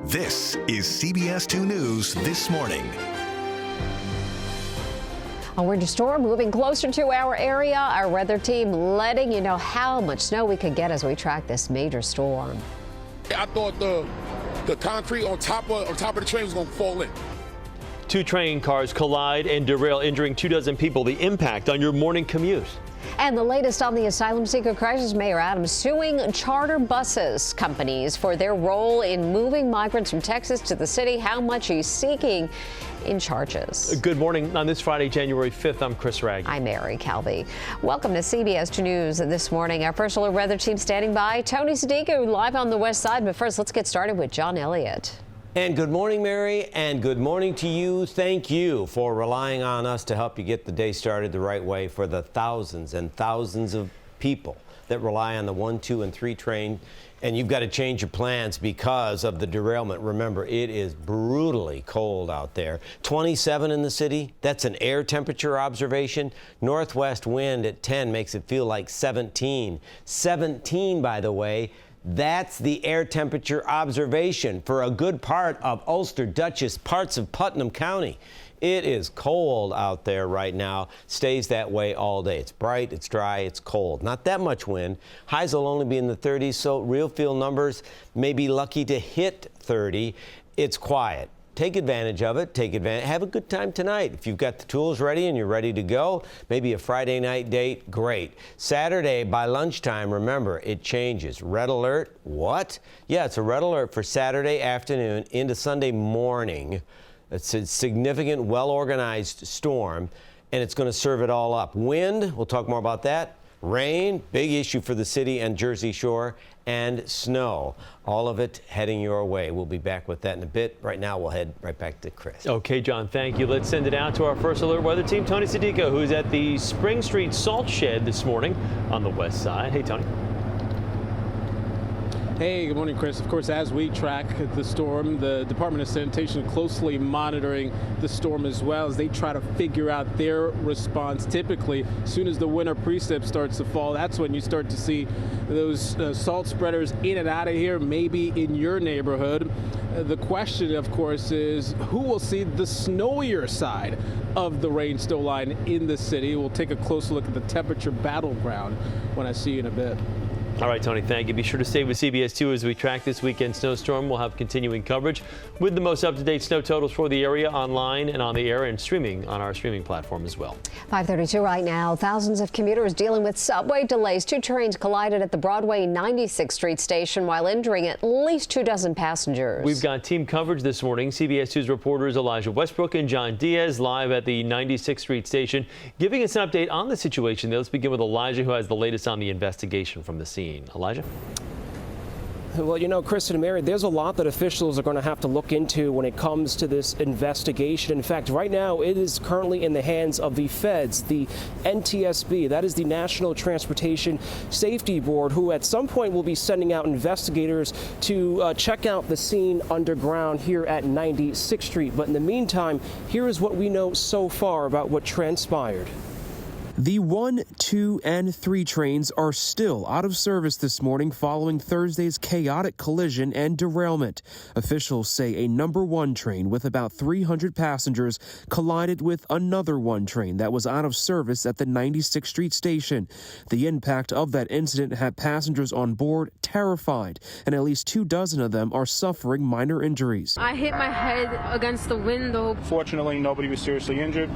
This is CBS2 News This Morning. A winter storm moving closer to our area. Our weather team letting you know how much snow we could get as we track this major storm. I thought the concrete on top of the train was going to fall in. Two train cars collide and derail, injuring 24 people. The impact on your morning commute. And the latest on the asylum seeker crisis, Mayor Adams suing charter buses companies for their role in moving migrants from Texas to the city. How much he's seeking in charges. Good morning. On this Friday, January 5th, I'm Chris Ragg. I'm Mary Calvi. Welcome to CBS2 News This Morning. Our first alert weather team standing by. Tony Sadiku live on the west side. But first, let's get started with John Elliott. And good morning, Mary, and good morning to you. Thank you for relying on us to help you get the day started the right way for the thousands and thousands of people that rely on the 1, 2, and 3 train. And you've got to change your plans because of the derailment. Remember, it is brutally cold out there. 27 in the city. That's an air temperature observation. Northwest wind at 10 makes it feel like 17. 17, by the way. That's the air temperature observation for a good part of Ulster, Dutchess, parts of Putnam County. It is cold out there right now. Stays that way all day. It's bright, it's dry, it's cold. Not that much wind. Highs will only be in the 30s, so real feel numbers may be lucky to hit 30. It's quiet. Take advantage of it. Take advantage. Have a good time tonight. If you've got the tools ready and you're ready to go, maybe a Friday night date, great. Saturday by lunchtime, remember, it changes. Red alert. What? Yeah, it's a red alert for Saturday afternoon into Sunday morning. It's a significant, well-organized storm, and it's going to serve it all up. Wind, we'll talk more about that. Rain, big issue for the city and Jersey Shore, and snow. All of it heading your way. We'll be back with that in a bit. Right now, we'll head right back to Chris. Okay, John, thank you. Let's send it out to our first alert weather team, Tony Sadiku, who's at the Spring Street Salt Shed this morning on the west side. Hey, Tony. Hey, good morning, Chris. Of course, as we track the storm, the Department of Sanitation closely monitoring the storm as well as they try to figure out their response. Typically, as soon as the winter precip starts to fall, that's when you start to see those salt spreaders in and out of here, maybe in your neighborhood. The question, of course, is who will see the snowier side of the rain snow line in the city? We'll take a closer look at the temperature battleground when I see you in a bit. All right, Tony, thank you. Be sure to stay with CBS2 as we track this weekend snowstorm. We'll have continuing coverage with the most up-to-date snow totals for the area online and on the air and streaming on our streaming platform as well. 5:32 right now. Thousands of commuters dealing with subway delays. Two trains collided at the Broadway 96th Street station while injuring at least 24 passengers. We've got team coverage this morning. CBS2's reporters Elijah Westbrook and John Diaz live at the 96th Street station, giving us an update on the situation. Let's begin with Elijah, who has the latest on the investigation from the scene. Elijah? Well, you know, Chris and Mary, there's a lot that officials are going to have to look into when it comes to this investigation. In fact, right now, it is currently in the hands of the feds, the NTSB, that is the National Transportation Safety Board, who at some point will be sending out investigators to check out the scene underground here at 96th Street. But in the meantime, here is what we know so far about what transpired. The 1, 2, and 3 trains are still out of service this morning following Thursday's chaotic collision and derailment. Officials say a number 1 train with about 300 passengers collided with another 1 train that was out of service at the 96th Street station. The impact of that incident had passengers on board terrified, and at least 24 of them are suffering minor injuries. I hit my head against the window. Fortunately, nobody was seriously injured.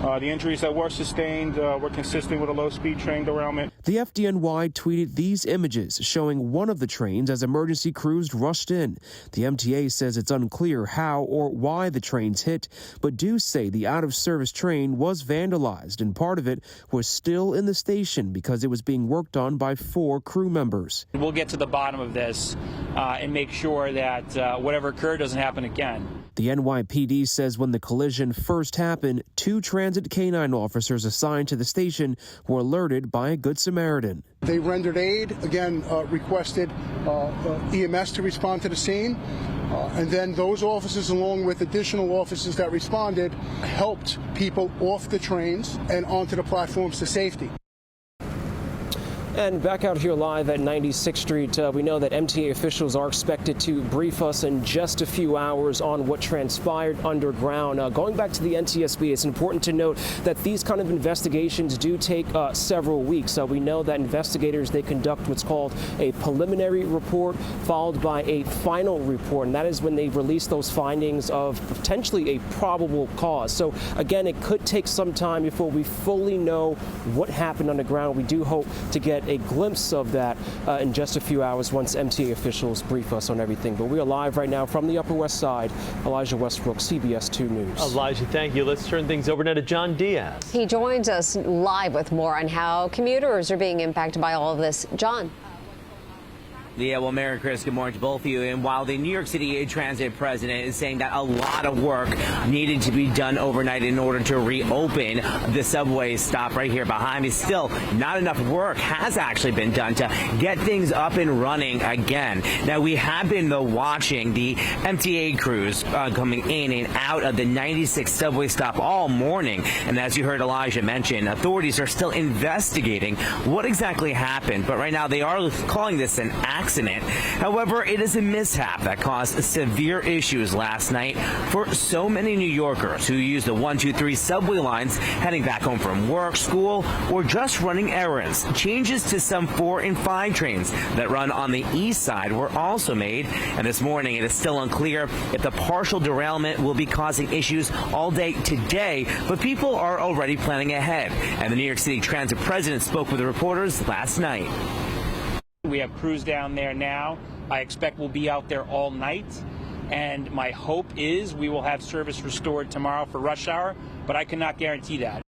The injuries that were sustained were consistent with a low-speed train derailment. The FDNY tweeted these images showing one of the trains as emergency crews rushed in. The MTA says it's unclear how or why the trains hit, but do say the out-of-service train was vandalized and part of it was still in the station because it was being worked on by 4 crew members. We'll get to the bottom of this and make sure that whatever occurred doesn't happen again. The NYPD says when the collision first happened, 2 transit canine officers assigned to the station were alerted by a Good Samaritan. They rendered aid, again requested EMS to respond to the scene, and then those officers, along with additional officers that responded, helped people off the trains and onto the platforms to safety. And back out here live at 96th Street, we know that MTA officials are expected to brief us in just a few hours on what transpired underground. Going back to the NTSB, it's important to note that these kind of investigations do take several weeks. We know that investigators, they conduct what's called a preliminary report followed by a final report, and that is when they release those findings of potentially a probable cause. So again, it could take some time before we fully know what happened underground. We do hope to get a glimpse of that in just a few hours once MTA officials brief us on everything. But we are live right now from the Upper West Side. Elijah Westbrook, CBS 2 News. Elijah, thank you. Let's turn things over now to John Diaz. He joins us live with more on how commuters are being impacted by all of this. John. Yeah, well, Mary Chris, good morning to both of you. And while the New York City Transit president is saying that a lot of work needed to be done overnight in order to reopen the subway stop right here behind me, still not enough work has actually been done to get things up and running again. Now, we have been, though, watching the MTA crews coming in and out of the 96 subway stop all morning. And as you heard Elijah mention, authorities are still investigating what exactly happened. But right now, they are calling this an accident. However, it is a mishap that caused severe issues last night for so many New Yorkers who use the 1, 2, 3 subway lines heading back home from work, school, or just running errands. Changes to some 4 and 5 trains that run on the east side were also made. And this morning, it is still unclear if the partial derailment will be causing issues all day today, but people are already planning ahead. And the New York City Transit president spoke with the reporters last night. We have crews down there now. I expect we'll be out there all night. And my hope is we will have service restored tomorrow for rush hour, but I cannot guarantee that.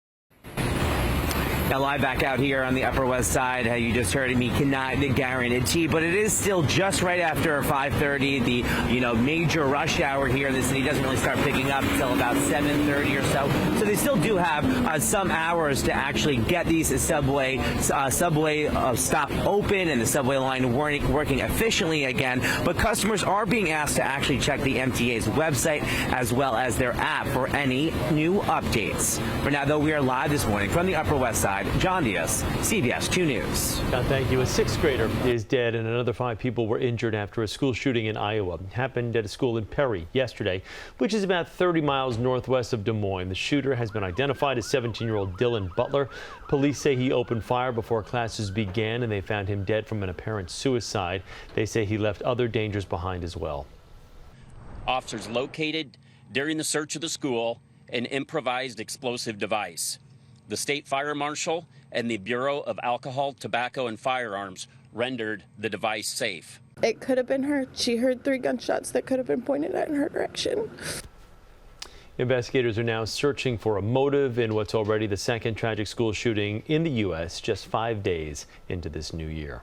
Now, live back out here on the Upper West Side, you just heard me, cannot guarantee, but it is still just right after 5:30. The major rush hour here in the city doesn't really start picking up until about 7:30 or so. So they still do have some hours to actually get these subway stop open and the subway line working efficiently again. But customers are being asked to actually check the MTA's website as well as their app for any new updates. For now, though, we are live this morning from the Upper West Side. John Diaz, CBS 2 News. John, thank you. A 6th grader is dead and another 5 people were injured after a school shooting in Iowa. It happened at a school in Perry yesterday, which is about 30 miles northwest of Des Moines. The shooter has been identified as 17-year-old Dylan Butler. Police say he opened fire before classes began and they found him dead from an apparent suicide. They say he left other dangers behind as well. Officers located during the search of the school an improvised explosive device. The state fire marshal and the Bureau of Alcohol, Tobacco, and Firearms rendered the device safe. It could have been her. She heard 3 gunshots that could have been pointed at in her direction. Investigators are now searching for a motive in what's already the 2nd tragic school shooting in the U.S. just 5 days into this new year.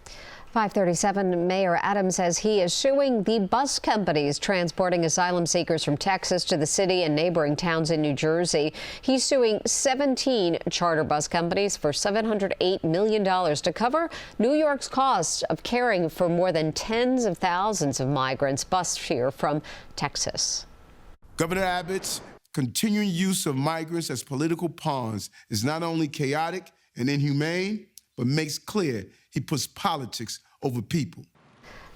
5:37, Mayor Adams says he is suing the bus companies transporting asylum seekers from Texas to the city and neighboring towns in New Jersey. He's suing 17 charter bus companies for $708 million to cover New York's cost of caring for more than tens of thousands of migrants bused here from Texas. Governor Abbott's continuing use of migrants as political pawns is not only chaotic and inhumane, but makes clear he puts politics over people.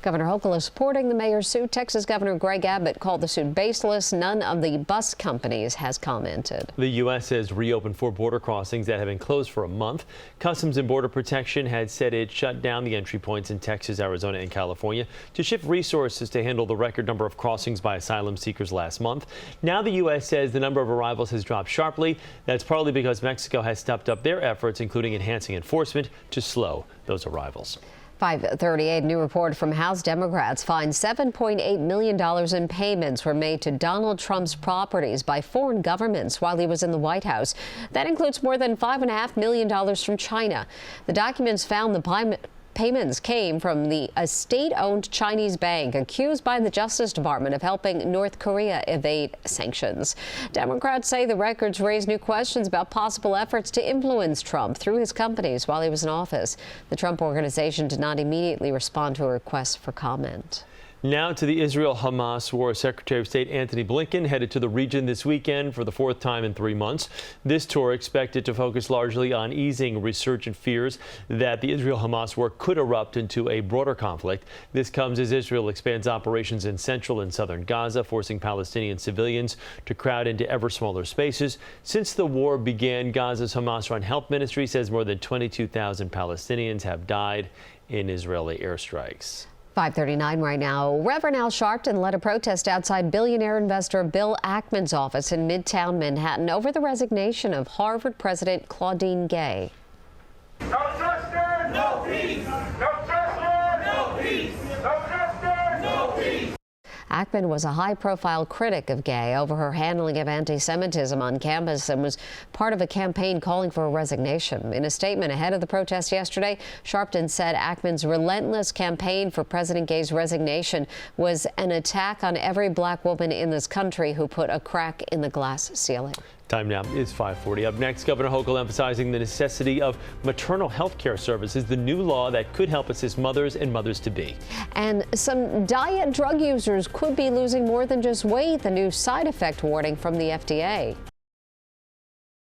Governor Hochul is supporting the mayor's suit. Texas Governor Greg Abbott called the suit baseless. None of the bus companies has commented. The U.S. has reopened 4 border crossings that have been closed for a month. Customs and Border Protection had said it shut down the entry points in Texas, Arizona, and California to shift resources to handle the record number of crossings by asylum seekers last month. Now the U.S. says the number of arrivals has dropped sharply. That's partly because Mexico has stepped up their efforts, including enhancing enforcement to slow those arrivals. 5:38, new report from House Democrats finds $7.8 million in payments were made to Donald Trump's properties by foreign governments while he was in the White House. That includes more than $5.5 million from China. The documents found the payments came from a state-owned Chinese bank accused by the Justice Department of helping North Korea evade sanctions. Democrats say the records raise new questions about possible efforts to influence Trump through his companies while he was in office. The Trump Organization did not immediately respond to a request for comment. Now to the Israel-Hamas war. Secretary of State Antony Blinken headed to the region this weekend for the fourth time in 3 months. This tour expected to focus largely on easing resurgent fears that the Israel-Hamas war could erupt into a broader conflict. This comes as Israel expands operations in central and southern Gaza, forcing Palestinian civilians to crowd into ever smaller spaces. Since the war began, Gaza's Hamas-run health ministry says more than 22,000 Palestinians have died in Israeli airstrikes. 5:39 right now. Reverend Al Sharpton led a protest outside billionaire investor Bill Ackman's office in Midtown Manhattan over the resignation of Harvard President Claudine Gay. No justice, no peace. No justice, no peace. No justice, no peace. Ackman was a high-profile critic of Gay over her handling of anti-Semitism on campus and was part of a campaign calling for a resignation. In a statement ahead of the protest yesterday, Sharpton said Ackman's relentless campaign for President Gay's resignation was an attack on every black woman in this country who put a crack in the glass ceiling. Time now is 5:40. Up next, Governor Hochul emphasizing the necessity of maternal health care services, the new law that could help assist mothers and mothers-to-be. And some diet drug users could be losing more than just weight, the new side effect warning from the FDA.